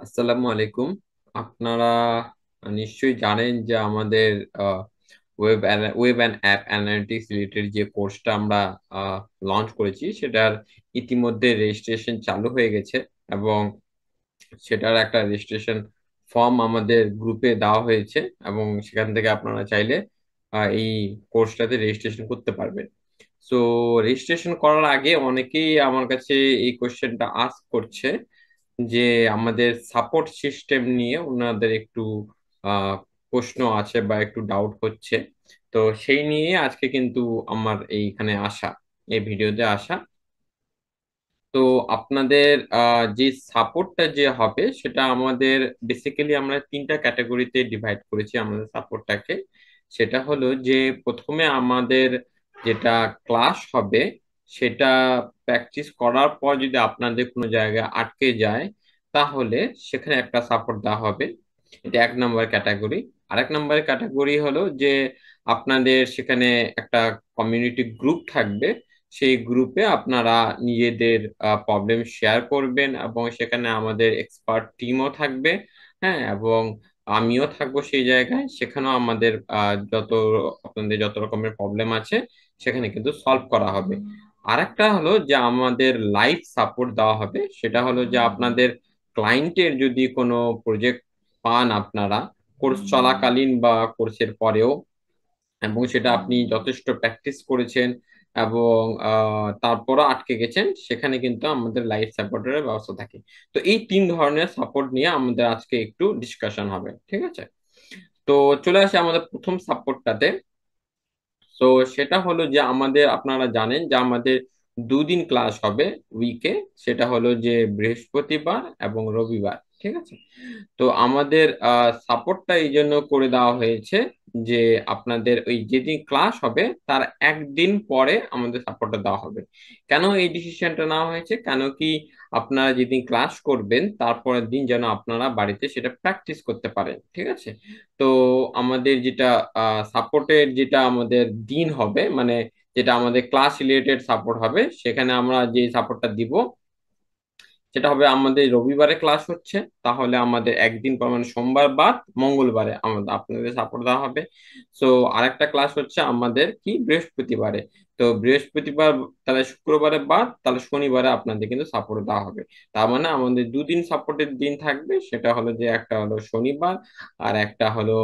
আসসালামু আলাইকুম। আপনারা নিশ্চয়ই জানেন যে আমাদের web and app analytics related যে কোর্সটা আমরা লঞ্চ করেছি সেটার ইতিমধ্যে রেজিস্ট্রেশন চালু হয়ে গেছে এবং সেটার একটা রেজিস্ট্রেশন ফর্ম আমাদের গ্রুপে দেওয়া হয়েছে এবং সেখান থেকে আপনারা চাইলে এই কোর্সটাতে রেজিস্ট্রেশন করতে পারবেন। সো রেজিস্ট্রেশন করার আগে অনেকেই আমার কাছে এই কোশ্চেনটা আস্ক করছে যে আমাদের সাপোর্ট সিস্টেম নিয়ে ওনাদের একটু আহ, প্রশ্ন আছে বা একটু ডাউট হচ্ছে। তো সেই নিয়ে আজকে কিন্তু আমার এইখানে আসা, এই ভিডিওতে আসা। তো আপনাদের যে সাপোর্টটা যে হবে সেটা আমাদের বেসিক্যালি আমরা তিনটা ক্যাটাগরিতে ডিভাইড করেছি আমাদের সাপোর্টটাকে। সেটা হলো যে প্রথমে আমাদের যেটা ক্লাস হবে সেটা প্র্যাকটিস করার পর যদি আপনাদের কোনো জায়গায় আটকে যায় তাহলে সেখানে একটা সাপোর্ট দেওয়া হবে। এটা এক নম্বর ক্যাটাগরি। আরেক নম্বর ক্যাটাগরি হলো যে আপনাদের সেখানে একটা কমিউনিটি গ্রুপ থাকবে। সেই গ্রুপে আপনারা নিজেদের প্রবলেম শেয়ার করবেন এবং সেখানে আমাদের এক্সপার্ট টিমও থাকবে। হ্যাঁ, এবং আমিও থাকবো সেই জায়গায়। সেখানেও আমাদের আপনাদের যত রকমের প্রবলেম আছে সেখানে কিন্তু সলভ করা হবে। আরেকটা হলো যে আমাদের লাইভ সাপোর্ট দেওয়া হবে। সেটা হলো যে আপনাদের ক্লায়েন্টের যদি কোনো প্রজেক্ট পান আপনারা কোর্স চলাকালীন বা কোর্সের পরেও, এবং সেটা আপনি যথেষ্ট প্র্যাকটিস করেছেন এবং তারপরও আটকে গেছেন, সেখানে কিন্তু আমাদের লাইফ সাপোর্টের ব্যবস্থা থাকে। তো এই তিন ধরনের সাপোর্ট নিয়ে আমাদের আজকে একটু ডিসকাশন হবে, ঠিক আছে? তো চলে আসে আমাদের প্রথম সাপোর্টটাতে। তো সেটা হলো যে আমাদের, আপনারা জানেন যে আমাদের দুদিন ক্লাস হবে উইকে। সেটা হলো যে বৃহস্পতিবার এবং রবিবার, ঠিক আছে? তো আমাদের সাপোর্টটা এই জন্য করে দেওয়া হয়েছে যে আপনাদের ওই যেদিন ক্লাস হবে তার একদিন পরে আমাদের সাপোর্টটা দেওয়া হবে। কেন এই ডিসিশনটা নেওয়া হয়েছে? কেন কি আপনারা যেদিন ক্লাস করবেন তারপরের দিন যেন আপনারা বাড়িতে সেটা প্র্যাকটিস করতে পারেন, ঠিক আছে? তো আমাদের যেটা সাপোর্টের যেটা আমাদের দিন হবে, মানে যেটা আমাদের ক্লাস রিলেটেড সাপোর্ট হবে, সেখানে আমরা যে সাপোর্টটা দিব সেটা হবে আমাদের রবিবারে ক্লাস হচ্ছে, তাহলে আমাদের একদিন পর মানে সোমবার বাদ মঙ্গলবারে আমাদের আপনাদের সাপোর্ট দেওয়া হবে। সো আরেকটা ক্লাস হচ্ছে আমাদের কি বৃহস্পতিবারে। তো বৃহস্পতিবার, তাহলে শুক্রবারে বাদ তাহলে শনিবারে আপনাদের কিন্তু সাপোর্ট দেওয়া হবে। তার মানে আমাদের দুদিন সাপোর্টের দিন থাকবে, সেটা হলো যে একটা হলো শনিবার আর একটা হলো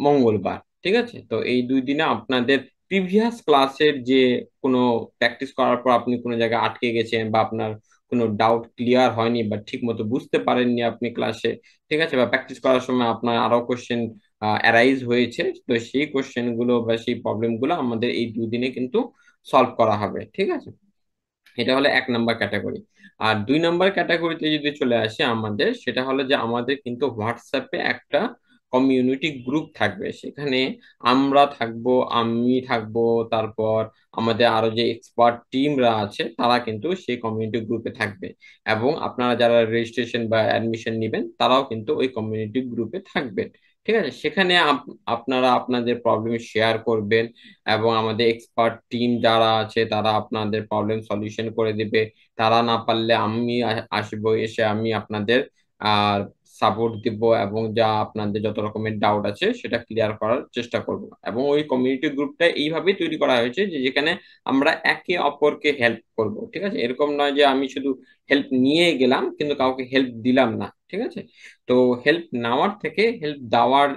মঙ্গলবার, ঠিক আছে? তো এই দুই দিনে আপনাদের প্রিভিয়াস ক্লাসের যে কোনো প্র্যাকটিস করার পর আপনি কোনো জায়গায় আটকে গেছেন বা আপনার কোনো ডাউট ক্লিয়ার হয়নি বা ঠিক মতো বুঝতে পারেননি আপনি ক্লাসে, ঠিক আছে, বা প্র্যাকটিস করার সময় আপনার আরো কোশ্চেন অ্যারাইজ হয়েছে, তো সেই কোশ্চেন গুলো বা সেই প্রবলেম গুলো আমাদের এই দুদিনে কিন্তু সলভ করা হবে, ঠিক আছে? এটা হলো এক নাম্বার ক্যাটাগরি। আর দুই নাম্বার ক্যাটাগরিতে যদি চলে আসে আমাদের, সেটা হলো যে আমাদের কিন্তু হোয়াটসঅ্যাপে একটা কমিউনিটি গ্রুপ থাকবে। সেখানে আমরা থাকবো, আমি থাকবো, তারপর আমাদের আরো যে এক্সপার্ট টিমরা আছে তারা কিন্তু সেই কমিউনিটি গ্রুপে থাকবে। এবং আপনারা যারা রেজিস্ট্রেশন বা অ্যাডমিশন নেবেন তারাও কিন্তু ওই কমিউনিটি গ্রুপে থাকবেন, ঠিক আছে? সেখানে আপনারা আপনাদের প্রবলেম শেয়ার করবেন এবং আমাদের এক্সপার্ট টিম যারা আছে তারা আপনাদের প্রবলেম সলিউশন করে দিবে। তারা না পারলে আমি আসবো, এসে আমি আপনাদের আর সাপোর্ট দিব এবং যা আপনাদের যত রকমের ডাউট আছে সেটা ক্লিয়ার করার চেষ্টা করব। এবং ওই কমিউনিটি গ্রুপটা এইভাবেই তৈরি করা হয়েছে যে যেখানে আমরা একে অপরকে হেল্প করব, ঠিক আছে? এরকম নয় যে আমি শুধু হেল্প নিয়ে গেলাম কিন্তু কাউকে হেল্প দিলাম না, ঠিক আছে? তো হেল্প নেওয়ার থেকে হেল্প দেওয়ার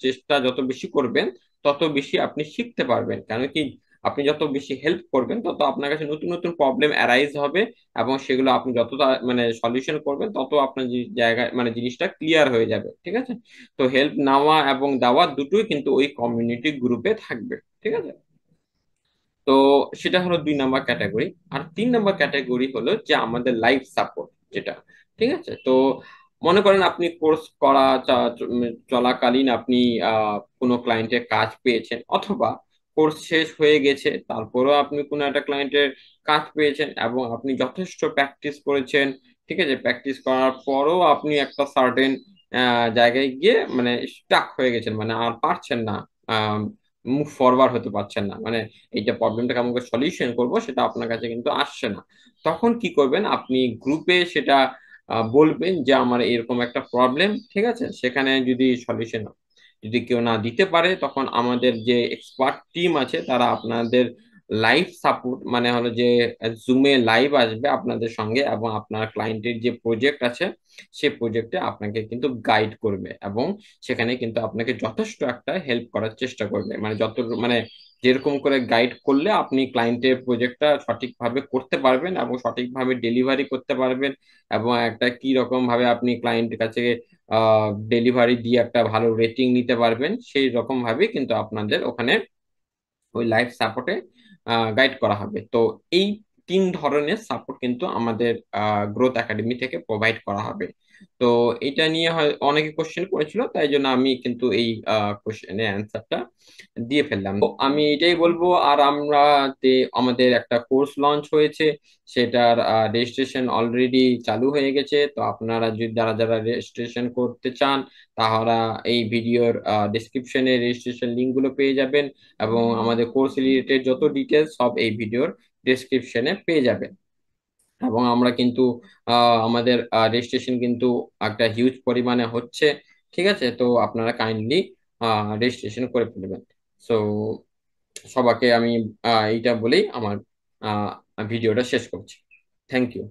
চেষ্টা যত বেশি করবেন তত বেশি আপনি শিখতে পারবেন। কেন কি, আপনি যত বেশি হেল্প করবেন তত আপনার কাছে নতুন নতুন প্রবলেম অ্যারাইজ হবে এবং সেগুলো আপনি যত মানে সলিউশন করবেন তত আপনার যে জায়গায় মানে জিনিসটা ক্লিয়ার হয়ে যাবে, ঠিক আছে? তো হেল্প নেওয়া এবং দেওয়া দুটোই কিন্তু ওই কমিউনিটি গ্রুপে থাকবে, ঠিক আছে? তো সেটা হলো দুই নাম্বার ক্যাটাগরি। আর তিন নাম্বার ক্যাটাগরি হলো যে আমাদের লাইফ সাপোর্ট যেটা, ঠিক আছে? তো মনে করেন আপনি কোর্স করা চলাকালীন আপনি কোনো ক্লায়েন্টের কাজ পেয়েছেন, অথবা কোর্স শেষ হয়ে গেছে তারপরেও আপনি কোনো একটা ক্লায়েন্টের কাজ পেয়েছেন এবং আপনি যথেষ্ট প্র্যাকটিস করেছেন, ঠিক আছে? প্র্যাকটিস করার পরও আপনি একটা সার্টেন জায়গায় গিয়ে মানে স্টাক হয়ে গেছেন, মানে আর পারছেন না, মুভ ফরওয়ার্ড হতে পারছেন না, মানে এই যে প্রবলেমটাকে আমাকে সলিউশন করব সেটা আপনার কাছে কিন্তু আসছে না। তখন কি করবেন? আপনি গ্রুপে সেটা বলবেন যে আমার এরকম একটা প্রবলেম, ঠিক আছে? সেখানে যদি সলিউশন যদি কেউ না দিতে পারে, তখন আমাদের যে এক্সপার্ট টিম আছে তারা আপনাদের লাইভ সাপোর্ট, মানে হলো যে জুমে লাইভ আসবে আপনাদের সঙ্গে, এবং আপনার ক্লায়েন্টের যে প্রজেক্ট আছে সেই প্রজেক্টে আপনাকে কিন্তু গাইড করবে, এবং সেখানে কিন্তু আপনাকে যথেষ্ট একটা হেল্প করার চেষ্টা করবে, মানে যত মানে যেরকম করে গাইড করলে আপনি ক্লায়েন্টের প্রজেক্টটা সঠিকভাবে করতে পারবেন এবং সঠিকভাবে ডেলিভারি করতে পারবেন, এবং একটা কি রকম ভাবে আপনি ক্লায়েন্টের কাছে ডেলিভারি দিয়ে একটা ভালো রেটিং নিতে পারবেন, সেই রকম ভাবে কিন্তু আপনাদের ওখানে ওই লাইফ সাপোর্টে গাইড করা হবে। তো এই 3 ধরনের সাপোর্ট কিন্তু আমাদের গ্রোথ একাডেমি থেকে প্রোভাইড করা হবে। তো এটা নিয়ে হয় অনেকে কোশ্চেন করেছিল, তাই জন্য আমি কিন্তু এই কোশ্চেনের অ্যান্সারটা দিয়ে ফেললাম। তো আমি এটাই বলবো। আর আমরা যে আমাদের একটা কোর্স লঞ্চ হয়েছে, সেটার রেজিস্ট্রেশন অলরেডি চালু হয়ে গেছে। তো আপনারা যদি যারা যারা রেজিস্ট্রেশন করতে চান, তারা এই ভিডিওর ডেসক্রিপশনে রেজিস্ট্রেশন লিঙ্ক গুলো পেয়ে যাবেন, এবং আমাদের কোর্স রিলেটেড যত ডিটেলস সব এই ভিডিওর ডেসক্রিপশনে পেয়ে যাবেন। এবং আমরা কিন্তু আমাদের রেজিস্ট্রেশন কিন্তু একটা হিউজ পরিমাণে হচ্ছে, ঠিক আছে? তো আপনারা কাইন্ডলি রেজিস্ট্রেশন করে ফেলবেন। সো সবাইকে আমি এইটা বলেই আমার ভিডিওটা শেষ করছি। Thank you.